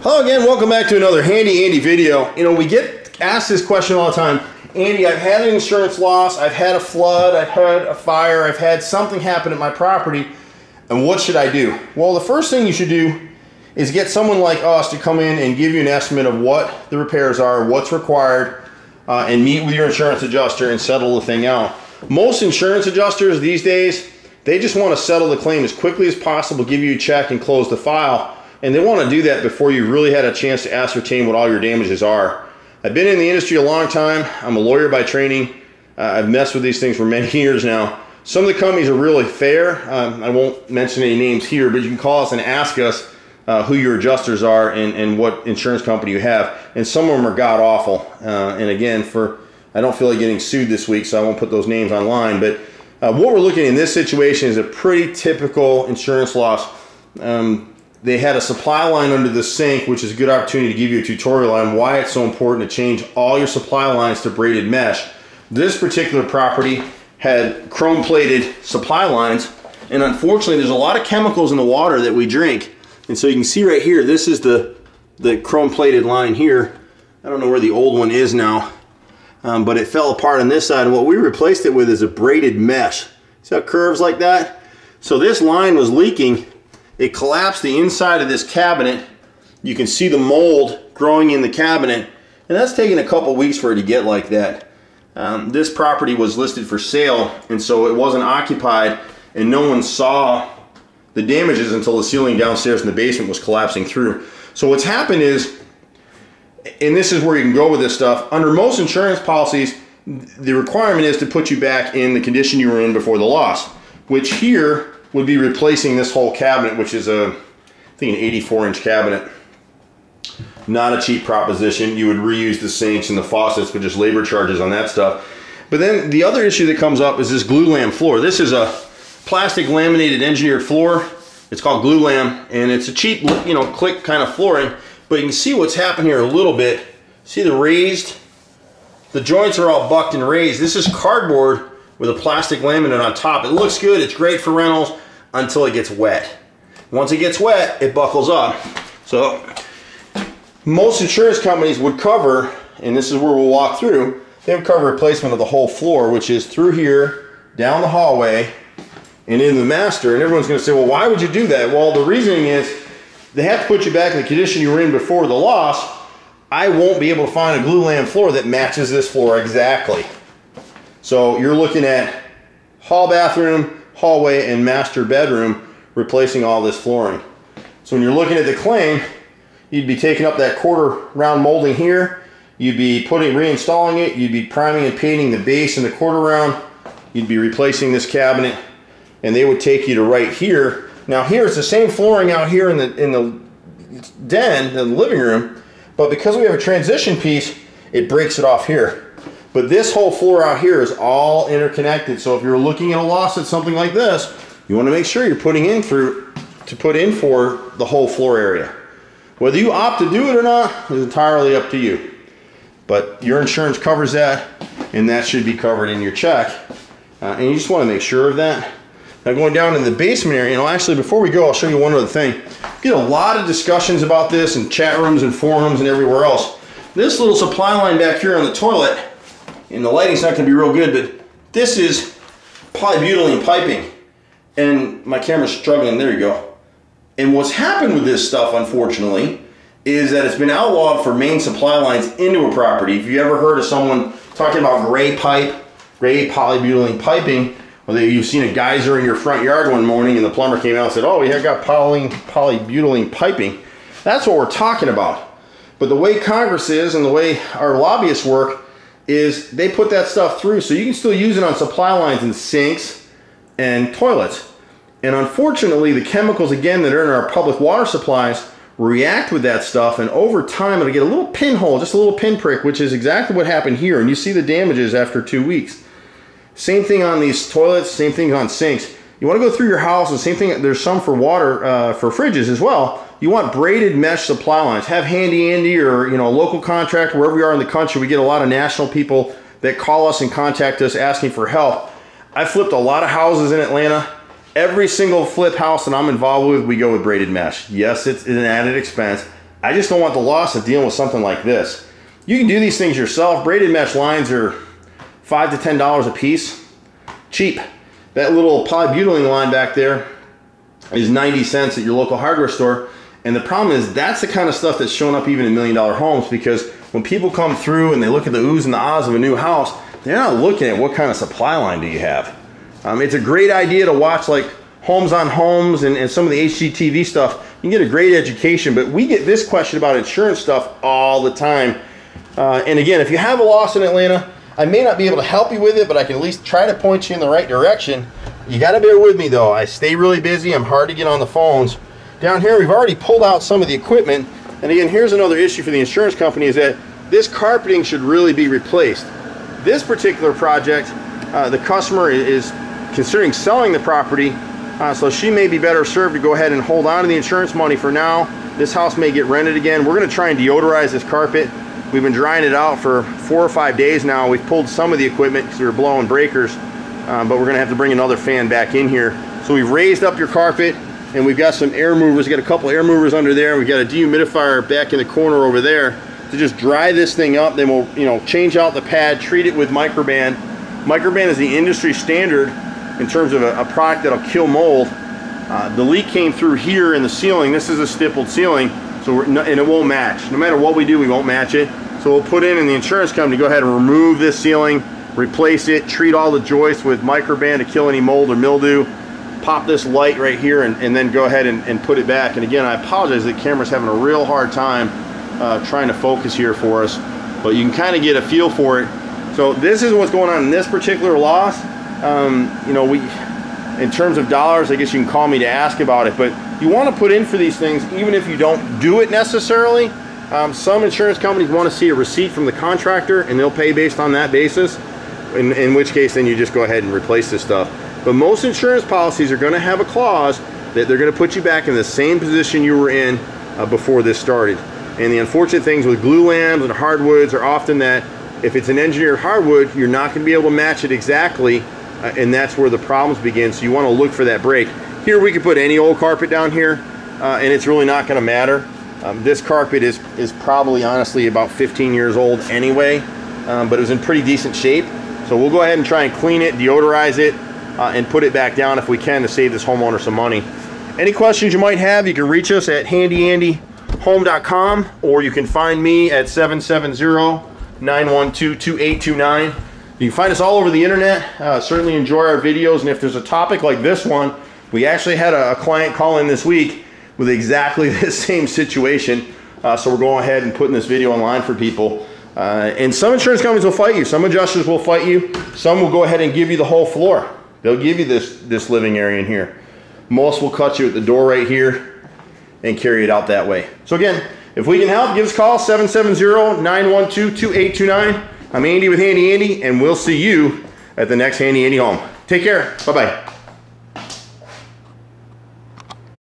Hello again, welcome back to another Handy Andy video. You know, we get asked this question all the time. Andy, I've had an insurance loss, I've had a flood, I've had a fire, I've had something happen at my property, and what should I do? Well, the first thing you should do is get someone like us to come in and give you an estimate of what the repairs are, what's required, and meet with your insurance adjuster and settle the thing out. Most insurance adjusters these days, they just want to settle the claim as quickly as possible, give you a check and close the file. And they want to do that before you really had a chance to ascertain what all your damages are. I've been in the industry a long time. I'm a lawyer by training. I've messed with these things for many years now. Some of the companies are really fair. I won't mention any names here, but you can call us and ask us who your adjusters are and what insurance company you have. And some of them are god-awful. And again, I don't feel like getting sued this week, so I won't put those names online. But what we're looking at in this situation is a pretty typical insurance loss. They had a supply line under the sink, which is a good opportunity to give you a tutorial on why it's so important to change all your supply lines to braided mesh. This particular property had chrome plated supply lines, and unfortunately there's a lot of chemicals in the water that we drink. And so you can see right here, this is the chrome plated line here. I don't know where the old one is now, but it fell apart on this side, and what we replaced it with is a braided mesh. See how it curves like that? So this line was leaking. It collapsed the inside of this cabinet. You can see the mold growing in the cabinet, and that's taken a couple weeks for it to get like that. This property was listed for sale, and so it wasn't occupied, and no one saw the damages until the ceiling downstairs in the basement was collapsing through. So what's happened is, and this is where you can go with this stuff, under most insurance policies, the requirement is to put you back in the condition you were in before the loss, which here would be replacing this whole cabinet, which is I think an 84-inch cabinet. Not a cheap proposition. You would reuse the sinks and the faucets, but just labor charges on that stuff. But then the other issue that comes up is this Glulam floor. This is a plastic laminated engineered floor. It's called Glulam, and it's a cheap, you know, click kind of flooring. But you can see what's happened here a little bit. See the raised? The joints are all bucked and raised. This is cardboard with a plastic laminate on top. It looks good, it's great for rentals until it gets wet. Once it gets wet, it buckles up. So most insurance companies would cover, and this is where we'll walk through, they would cover replacement of the whole floor, which is through here, down the hallway, and in the master. And everyone's gonna say, well, why would you do that? Well, the reasoning is they have to put you back in the condition you were in before the loss. I won't be able to find a Glulam floor that matches this floor exactly. So you're looking at hall bathroom, hallway, and master bedroom replacing all this flooring. So when you're looking at the claim, you'd be taking up that quarter round molding here, you'd be reinstalling it, you'd be priming and painting the base and the quarter round, you'd be replacing this cabinet, and they would take you to right here. Now here it's the same flooring out here in the den, the living room, but because we have a transition piece, it breaks it off here. But this whole floor out here is all interconnected. So if you're looking at a loss at something like this, you want to make sure you're putting in for the whole floor area. Whether you opt to do it or not is entirely up to you. But your insurance covers that, and that should be covered in your check. And you just want to make sure of that. Now going down in the basement area, you know, actually before we go, I'll show you one other thing. We get a lot of discussions about this in chat rooms and forums and everywhere else. This little supply line back here on the toilet, and the lighting's not going to be real good, but this is polybutylene piping, and my camera's struggling. There you go. And what's happened with this stuff, unfortunately, is that it's been outlawed for main supply lines into a property. If you ever heard of someone talking about gray polybutylene piping, or you've seen a geyser in your front yard one morning and the plumber came out and said, oh, we have got polybutylene piping, that's what we're talking about. But the way Congress is and the way our lobbyists work is they put that stuff through, so you can still use it on supply lines in sinks and toilets. And unfortunately, the chemicals, again, that are in our public water supplies react with that stuff, and over time it'll get a little pinhole, just a little pinprick, which is exactly what happened here, and you see the damages after 2 weeks. Same thing on these toilets, same thing on sinks. You want to go through your house, and same thing, there's some for water, for fridges as well. You want braided mesh supply lines. Have Handy Andy or, you know, a local contractor, wherever we are in the country. We get a lot of national people that call us and contact us asking for help. I flipped a lot of houses in Atlanta. Every single flip house that I'm involved with, we go with braided mesh. Yes, it's an added expense, I just don't want the loss of dealing with something like this. You can do these things yourself. Braided mesh lines are $5 to $10 a piece. Cheap. That little polybutylene line back there is 90 cents at your local hardware store. And the problem is that's the kind of stuff that's showing up even in $1 million homes, because when people come through and they look at the oohs and the ahs of a new house, they're not looking at what kind of supply line do you have. It's a great idea to watch like Homes on Homes and some of the HGTV stuff. You can get a great education, but we get this question about insurance stuff all the time. And again, if you have a loss in Atlanta, I may not be able to help you with it, but I can at least try to point you in the right direction. You got to bear with me though. I stay really busy. I'm hard to get on the phones. Down here, we've already pulled out some of the equipment. And again, here's another issue for the insurance company, is that this carpeting should really be replaced. This particular project, the customer is considering selling the property, so she may be better served to go ahead and hold on to the insurance money for now. This house may get rented again. We're going to try and deodorize this carpet. We've been drying it out for 4 or 5 days now. We've pulled some of the equipment because we were blowing breakers, but we're going to have to bring another fan back in here. So we've raised up your carpet, and we've got some air movers. We've got a couple air movers under there. We've got a dehumidifier back in the corner over there to just dry this thing up. Then we'll change out the pad, treat it with Microban. Microban is the industry standard in terms of a product that'll kill mold. The leak came through here in the ceiling. This is a stippled ceiling, and it won't match. No matter what we do, we won't match it. So we'll put in the insurance company to go ahead and remove this ceiling, replace it, treat all the joists with Microban to kill any mold or mildew, pop this light right here, and then go ahead and put it back. And again, I apologize, the camera's having a real hard time trying to focus here for us, but you can kind of get a feel for it. So this is what's going on in this particular loss. In terms of dollars, I guess you can call me to ask about it, but you want to put in for these things even if you don't do it necessarily. Some insurance companies want to see a receipt from the contractor, and they'll pay based on that basis, in which case then you just go ahead and replace this stuff. But most insurance policies are going to have a clause that they're going to put you back in the same position you were in before this started. And the unfortunate things with glue lambs and hardwoods are often that if it's an engineered hardwood, you're not going to be able to match it exactly, and that's where the problems begin. So you want to look for that break. Here we could put any old carpet down here, and it's really not going to matter. This carpet is probably honestly about 15 years old anyway, but it was in pretty decent shape. So we'll go ahead and try and clean it, deodorize it, and put it back down if we can to save this homeowner some money. Any questions you might have, you can reach us at handyandyhome.com, or you can find me at 770-912-2829. You can find us all over the internet. Certainly enjoy our videos, and if there's a topic like this one, we actually had a client call in this week with exactly the same situation. So we're going ahead and putting this video online for people. And some insurance companies will fight you. Some adjusters will fight you. Some will go ahead and give you the whole floor. They'll give you this living area in here. Most will cut you at the door right here and carry it out that way. So again, if we can help, give us a call, 770-912-2829. I'm Andy with Handy Andy, and we'll see you at the next Handy Andy Home. Take care. Bye-bye.